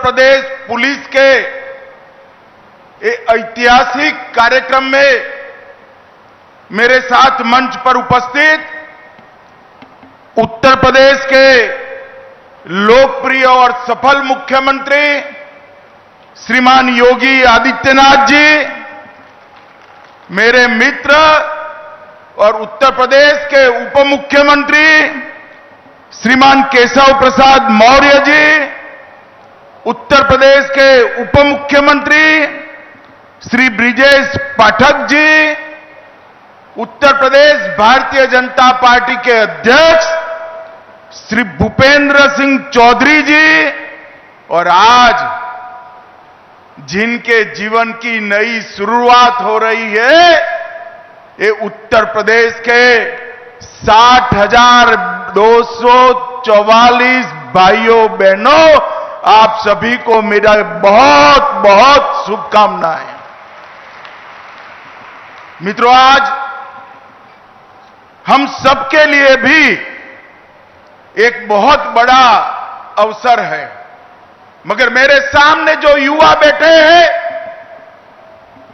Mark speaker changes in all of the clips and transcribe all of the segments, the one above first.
Speaker 1: प्रदेश police के ऐतिहासिक कार्यक्रम में मेरे साथ मंच पर उपस्थित उत्तर प्रदेश के लोकप्रिय और सफल मुख्यमंत्री श्रीमान योगी आदित्यनाथ जी, मेरे मित्र और उत्तर प्रदेश के उप मुख्यमंत्री श्रीमान केशव प्रसाद मौर्य जी, उत्तर प्रदेश के उप मुख्यमंत्री श्री ब्रिजेश पाठक जी, उत्तर प्रदेश भारतीय जनता पार्टी के अध्यक्ष श्री भूपेंद्र सिंह चौधरी जी, और आज जिनके जीवन की नई शुरुआत हो रही है, ये उत्तर प्रदेश के 60,244 भाइयों बहनों, आप सभी को मेरा बहुत बहुत शुभकामनाएं। मित्रों, आज हम सबके लिए भी एक बहुत बड़ा अवसर है, मगर मेरे सामने जो युवा बैठे हैं,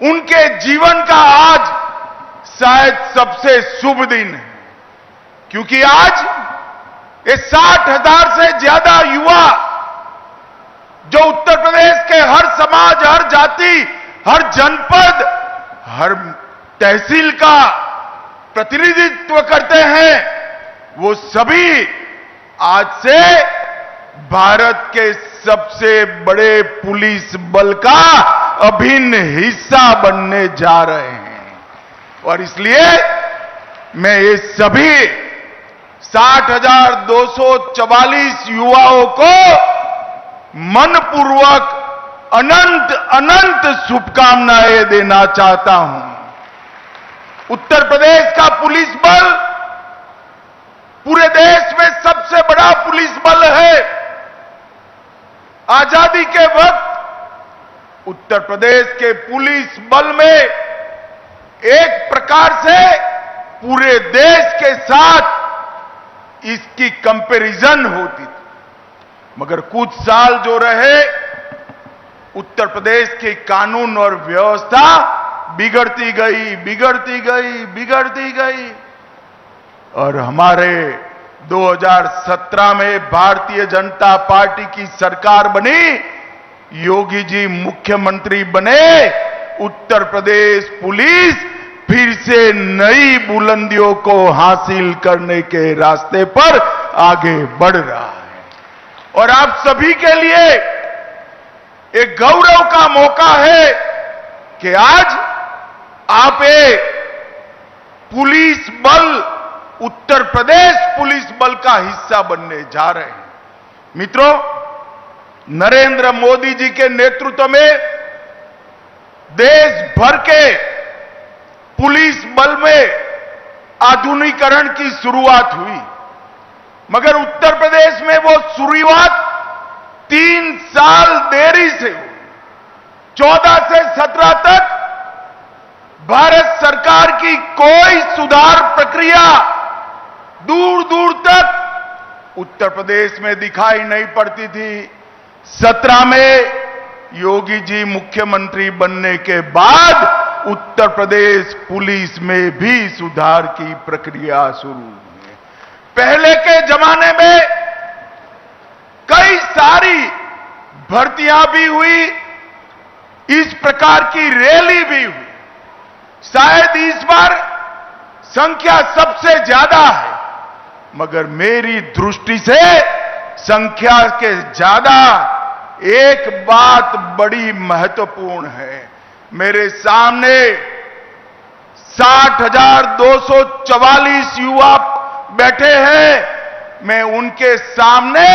Speaker 1: उनके जीवन का आज शायद सबसे शुभ दिन है, क्योंकि आज ये 60,000 से ज्यादा युवा जो उत्तर प्रदेश के हर समाज, हर जाति, हर जनपद, हर तहसील का प्रतिनिधित्व करते हैं, वो सभी आज से भारत के सबसे बड़े पुलिस बल का अभिन्न हिस्सा बनने जा रहे हैं। और इसलिए मैं ये सभी 60,244 युवाओं को मनपूर्वक अनंत अनंत शुभकामनाएं देना चाहता हूं। उत्तर प्रदेश का पुलिस बल पूरे देश में सबसे बड़ा पुलिस बल है। आजादी के वक्त उत्तर प्रदेश के पुलिस बल में एक प्रकार से पूरे देश के साथ इसकी कंपैरिजन होती थी, मगर कुछ साल जो रहे, उत्तर प्रदेश की कानून और व्यवस्था बिगड़ती गई, और हमारे 2017 में भारतीय जनता पार्टी की सरकार बनी, योगी जी मुख्यमंत्री बने, उत्तर प्रदेश पुलिस फिर से नई बुलंदियों को हासिल करने के रास्ते पर आगे बढ़ रहा है। और आप सभी के लिए एक गौरव का मौका है कि आज आप एक पुलिस बल, उत्तर प्रदेश पुलिस बल का हिस्सा बनने जा रहे हैं। मित्रों, नरेंद्र मोदी जी के नेतृत्व में देश भर के पुलिस बल में आधुनिकीकरण की शुरुआत हुई, मगर उत्तर प्रदेश में वो शुरुआत 3 साल देरी से हुई। 14 से 17 तक भारत सरकार की कोई सुधार प्रक्रिया दूर दूर तक उत्तर प्रदेश में दिखाई नहीं पड़ती थी। 17 में योगी जी मुख्यमंत्री बनने के बाद उत्तर प्रदेश पुलिस में भी सुधार की प्रक्रिया शुरू हुई। पहले के जमाने में कई सारी भर्तियां भी हुई, इस प्रकार की रैली भी हुई। शायद इस बार संख्या सबसे ज्यादा है, मगर मेरी दृष्टि से संख्या के ज्यादा एक बात बड़ी महत्वपूर्ण है। मेरे सामने 60,244 युवा बैठे हैं। मैं उनके सामने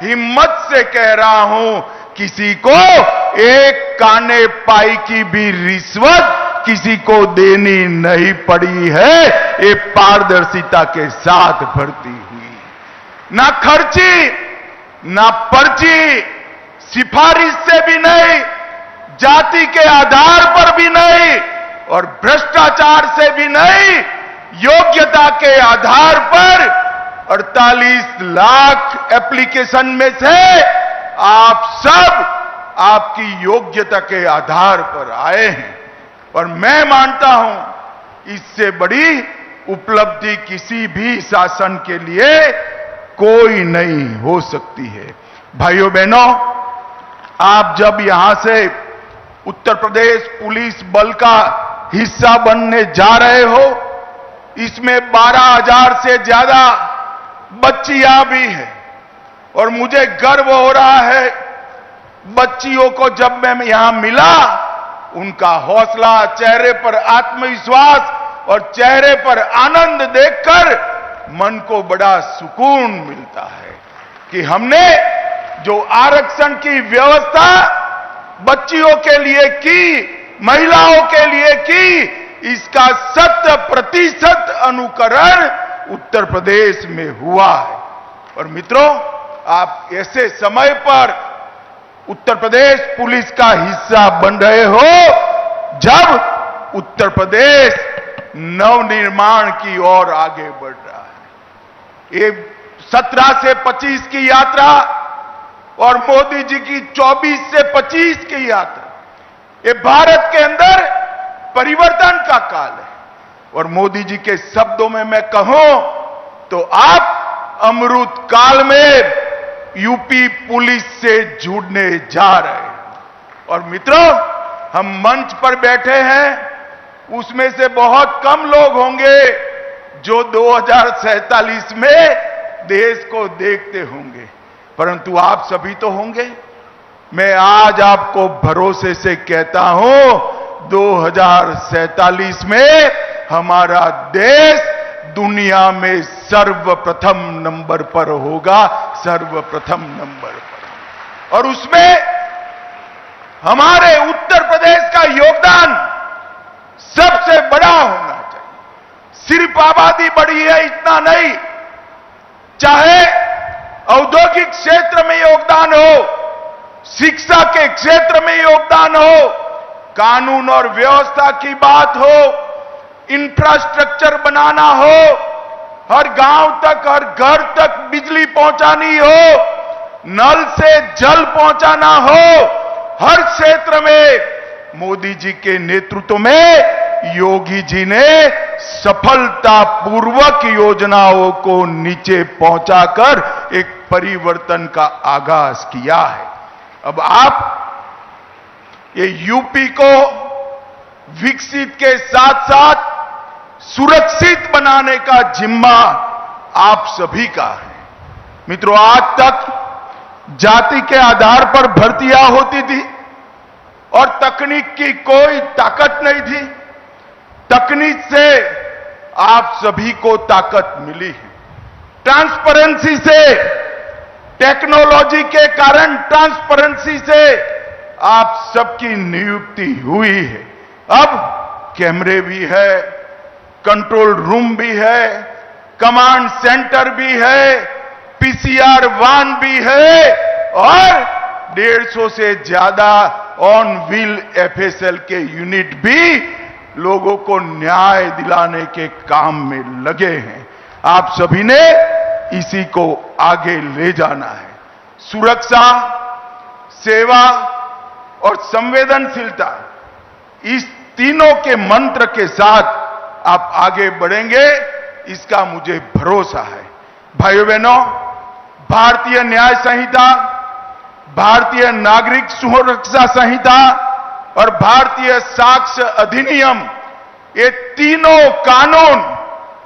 Speaker 1: हिम्मत से कह रहा हूं, किसी को एक काने पाई की भी रिश्वत किसी को देनी नहीं पड़ी है। ये पारदर्शिता के साथ भर्ती हुई, ना खर्ची, ना पर्ची, सिफारिश से भी नहीं, जाति के आधार पर भी नहीं, और भ्रष्टाचार से भी नहीं, योग्यता के आधार पर 48 लाख एप्लीकेशन में से आप सब आपकी योग्यता के आधार पर आए हैं और मैं मानता हूं इससे बड़ी उपलब्धि किसी भी शासन के लिए कोई नहीं हो सकती है। भाइयों बहनों, आप जब यहां से उत्तर प्रदेश पुलिस बल का हिस्सा बनने जा रहे हो, इसमें 12,000 से ज्यादा बच्चियां भी हैं और मुझे गर्व हो रहा है बच्चियों को जब मैं यहां मिला, उनका हौसला, चेहरे पर आत्मविश्वास और चेहरे पर आनंद देखकर मन को बड़ा सुकून मिलता है कि हमने जो आरक्षण की व्यवस्था बच्चियों के लिए की, महिलाओं के लिए की, इसका 100% अनुकरण उत्तर प्रदेश में हुआ है। और मित्रों, आप ऐसे समय पर उत्तर प्रदेश पुलिस का हिस्सा बन रहे हो जब उत्तर प्रदेश नवनिर्माण की ओर आगे बढ़ रहा है। ये 17 से 25 की यात्रा और मोदी जी की 24 से 25 की यात्रा, ये भारत के अंदर परिवर्तन का काल है। और मोदी जी के शब्दों में मैं कहूं तो आप अमृत काल में यूपी पुलिस से जुड़ने जा रहे हैं। और मित्रों, हम मंच पर बैठे हैं, उसमें से बहुत कम लोग होंगे जो 2047 में देश को देखते होंगे, परंतु आप सभी तो होंगे। मैं आज आपको भरोसे से कहता हूं 2047 में हमारा देश दुनिया में सर्वप्रथम नंबर पर होगा, सर्वप्रथम नंबर पर। और उसमें हमारे उत्तर प्रदेश का योगदान सबसे बड़ा होना चाहिए। सिर्फ आबादी बढ़ी है इतना नहीं, चाहे औद्योगिक क्षेत्र में योगदान हो, शिक्षा के क्षेत्र में योगदान हो, कानून और व्यवस्था की बात हो, इंफ्रास्ट्रक्चर बनाना हो, हर गांव तक, हर घर तक बिजली पहुंचानी हो, नल से जल पहुंचाना हो, हर क्षेत्र में मोदी जी के नेतृत्व में योगी जी ने सफलतापूर्वक योजनाओं को नीचे पहुंचाकर एक परिवर्तन का आगाज किया है। अब आप ये यूपी को विकसित के साथ साथ सुरक्षित बनाने का जिम्मा आप सभी का है। मित्रों, आज तक जाति के आधार पर भर्तियां होती थी और तकनीक की कोई ताकत नहीं थी। तकनीक से आप सभी को ताकत मिली है। ट्रांसपेरेंसी से, टेक्नोलॉजी के कारण ट्रांसपेरेंसी से आप सबकी नियुक्ति हुई है। अब कैमरे भी है, कंट्रोल रूम भी है, कमांड सेंटर भी है, पीसीआर वाहन भी है और 150 से ज्यादा ऑन व्हील एफएसएल के यूनिट भी लोगों को न्याय दिलाने के काम में लगे हैं। आप सभी ने इसी को आगे ले जाना है। सुरक्षा, सेवा और संवेदनशीलता, इस तीनों के मंत्र के साथ आप आगे बढ़ेंगे, इसका मुझे भरोसा है। भाइयों बहनों, भारतीय न्याय संहिता, भारतीय नागरिक सुरक्षा संहिता और भारतीय साक्ष्य अधिनियम, ये तीनों कानून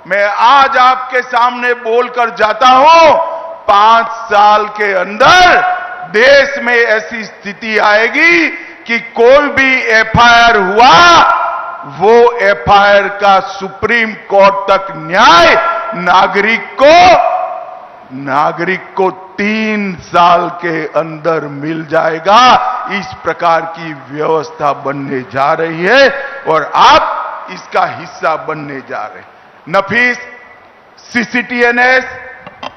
Speaker 1: मैं आज आपके सामने बोलकर जाता हूं। 5 साल के अंदर देश में ऐसी स्थिति आएगी कि कोई भी एफआईआर हुआ, वो एफआईआर का सुप्रीम कोर्ट तक न्याय नागरिक को 3 साल के अंदर मिल जाएगा। इस प्रकार की व्यवस्था बनने जा रही है और आप इसका हिस्सा बनने जा रहे हैं। नफीस, सीसीटीएनएस,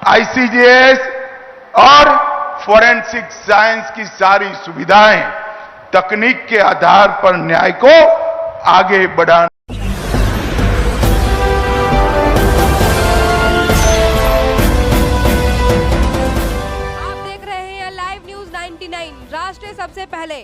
Speaker 1: आईसीजेएस और फोरेंसिक साइंस की सारी सुविधाएं तकनीक के आधार पर न्याय को आगे बढ़ाने।
Speaker 2: आप देख रहे हैं लाइव न्यूज 9 99 राष्ट्र सबसे पहले।